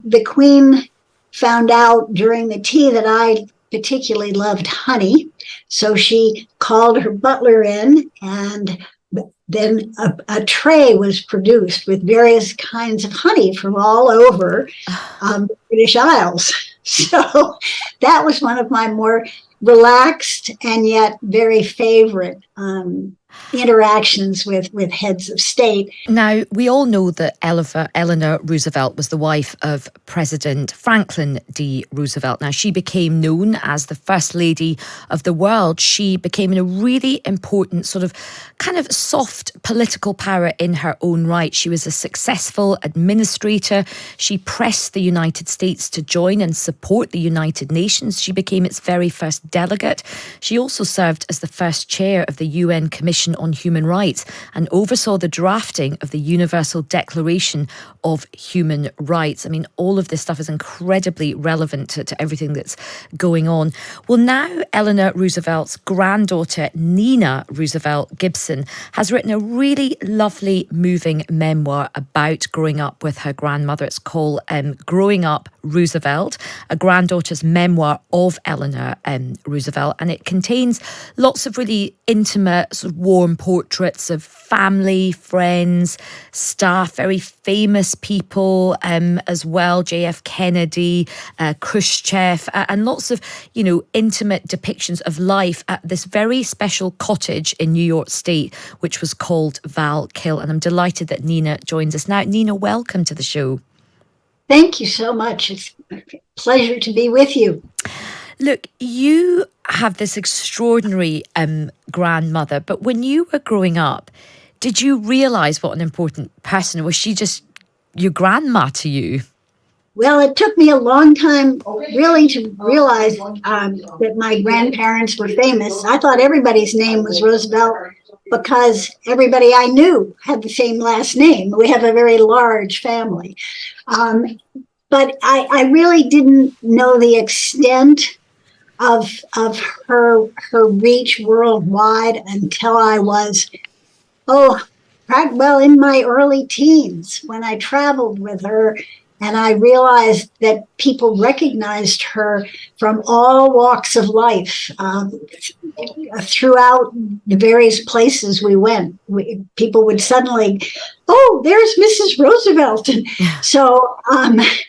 the Queen found out during the tea that I particularly loved honey. So she called her butler in, and then a tray was produced with various kinds of honey from all over the British Isles. So that was one of my more relaxed and yet very favorite interactions with heads of state. Now, we all know that Eleanor Roosevelt was the wife of President Franklin D. Roosevelt. Now, she became known as the First Lady of the world. She became a really important sort of kind of soft political power in her own right. She was a successful administrator. She pressed the United States to join and support the United Nations. She became its very first delegate. She also served as the first chair of the UN Commission on Human Rights and oversaw the drafting of the Universal Declaration of Human Rights. I mean, all of this stuff is incredibly relevant to everything that's going on. Well, now Eleanor Roosevelt's granddaughter, Nina Roosevelt Gibson, has written a really lovely, moving memoir about growing up with her grandmother. It's called Growing Up Roosevelt, a granddaughter's memoir of Eleanor Roosevelt. And it contains lots of really intimate, sort of warm portraits of family, friends, staff, very famous people as well, JF Kennedy, Khrushchev, and lots of, intimate depictions of life at this very special cottage in New York State, which was called Val-Kill. And I'm delighted that Nina joins us now. Nina, welcome to the show. Thank you so much. It's a pleasure to be with you. Look, you have this extraordinary grandmother, but when you were growing up, did you realise what an important person? Was she just your grandma to you? Well, it took me a long time really to realize that my grandparents were famous. I thought everybody's name was Roosevelt because everybody I knew had the same last name. We have a very large family. But I really didn't know the extent of her reach worldwide until I was, in my early teens, when I traveled with her. And I realized that people recognized her from all walks of life throughout the various places we went. People would suddenly, there's Mrs. Roosevelt. And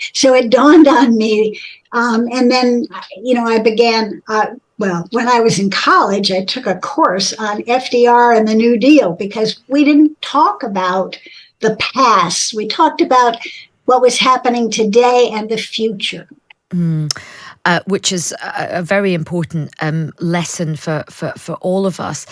so it dawned on me. And then, I began, when I was in college, I took a course on FDR and the New Deal because we didn't talk about the past. We talked about what was happening today and the future. Which is a very important lesson for all of us.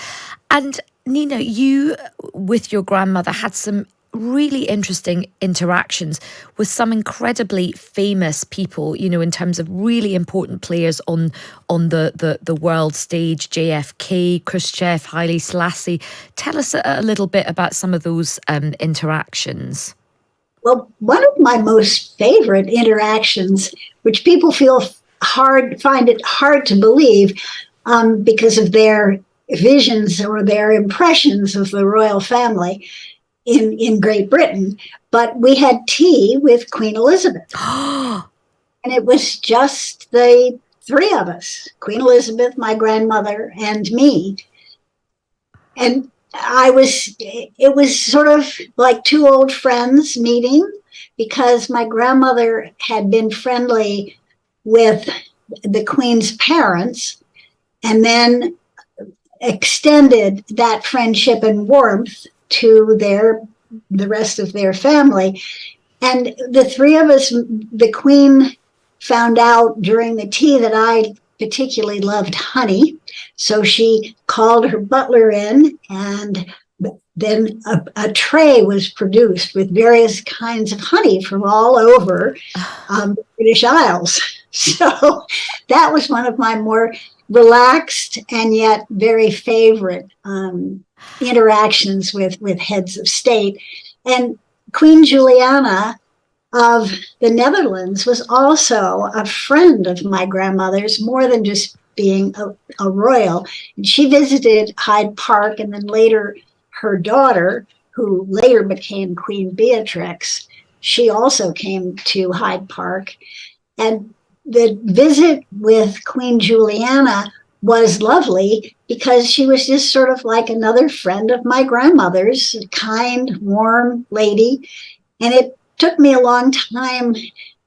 And Nina, you, with your grandmother, had some really interesting interactions with some incredibly famous people, in terms of really important players on the world stage, JFK, Khrushchev, Haile Selassie. Tell us a little bit about some of those interactions. Well, one of my most favorite interactions, which people find it hard to believe because of their visions or their impressions of the royal family in Great Britain, but we had tea with Queen Elizabeth. And it was just the three of us, Queen Elizabeth, my grandmother, and me. And it was sort of like two old friends meeting because my grandmother had been friendly with the Queen's parents and then extended that friendship and warmth to the rest of their family. And the three of us, the Queen found out during the tea that I particularly loved honey. So she called her butler in, and then a tray was produced with various kinds of honey from all over the British Isles. So that was one of my more relaxed and yet very favorite interactions with heads of state. And Queen Juliana of the Netherlands was also a friend of my grandmother's, more than just being a royal. And she visited Hyde Park, and then later her daughter, who later became Queen Beatrix, she also came to Hyde Park. And the visit with Queen Juliana was lovely because she was just sort of like another friend of my grandmother's, a kind, warm lady. And it took me a long time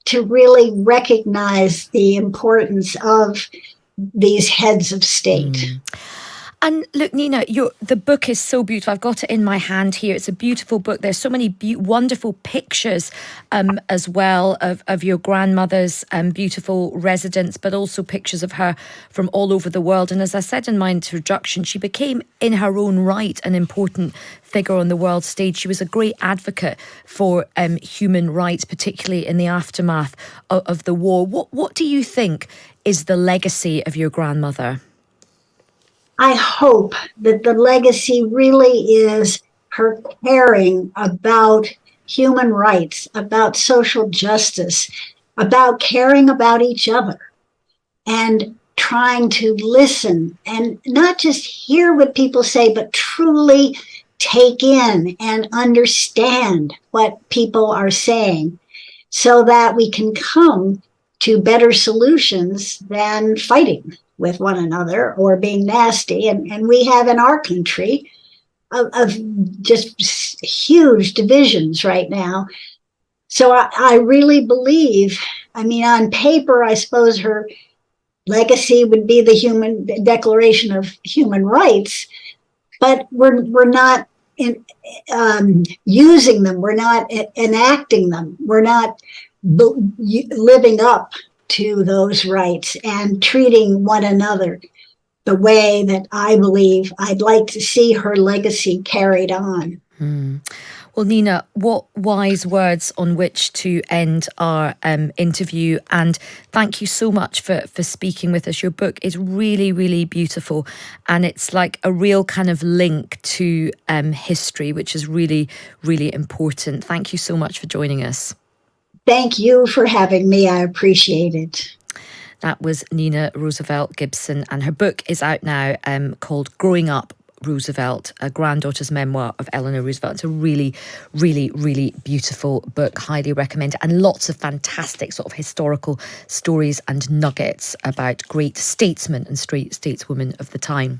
to really recognize the importance of these heads of state. And look, Nina, the book is so beautiful. I've got it in my hand here. It's a beautiful book. There's so many wonderful pictures as well of your grandmother's beautiful residence, but also pictures of her from all over the world. And as I said in my introduction, she became in her own right an important figure on the world stage. She was a great advocate for human rights, particularly in the aftermath of the war. What do you think is the legacy of your grandmother? I hope that the legacy really is her caring about human rights, about social justice, about caring about each other, and trying to listen and not just hear what people say, but truly take in and understand what people are saying so that we can come to better solutions than fighting with one another or being nasty. And we have in our country of just huge divisions right now. So I really believe, I mean, on paper, I suppose her legacy would be the Declaration of Human Rights, but we're not using them. We're not enacting them. We're not living up to those rights and treating one another the way that I believe I'd like to see her legacy carried on. Well, Nina, what wise words on which to end our interview. And thank you so much for speaking with us. Your book is really, really beautiful. And it's like a real kind of link to history, which is really, really important. Thank you so much for joining us. Thank you for having me. I appreciate it. That was Nina Roosevelt Gibson, and her book is out now called Growing Up Roosevelt, a granddaughter's memoir of Eleanor Roosevelt. It's a really, really, really beautiful book. Highly recommend it. And lots of fantastic sort of historical stories and nuggets about great statesmen and stateswomen of the time.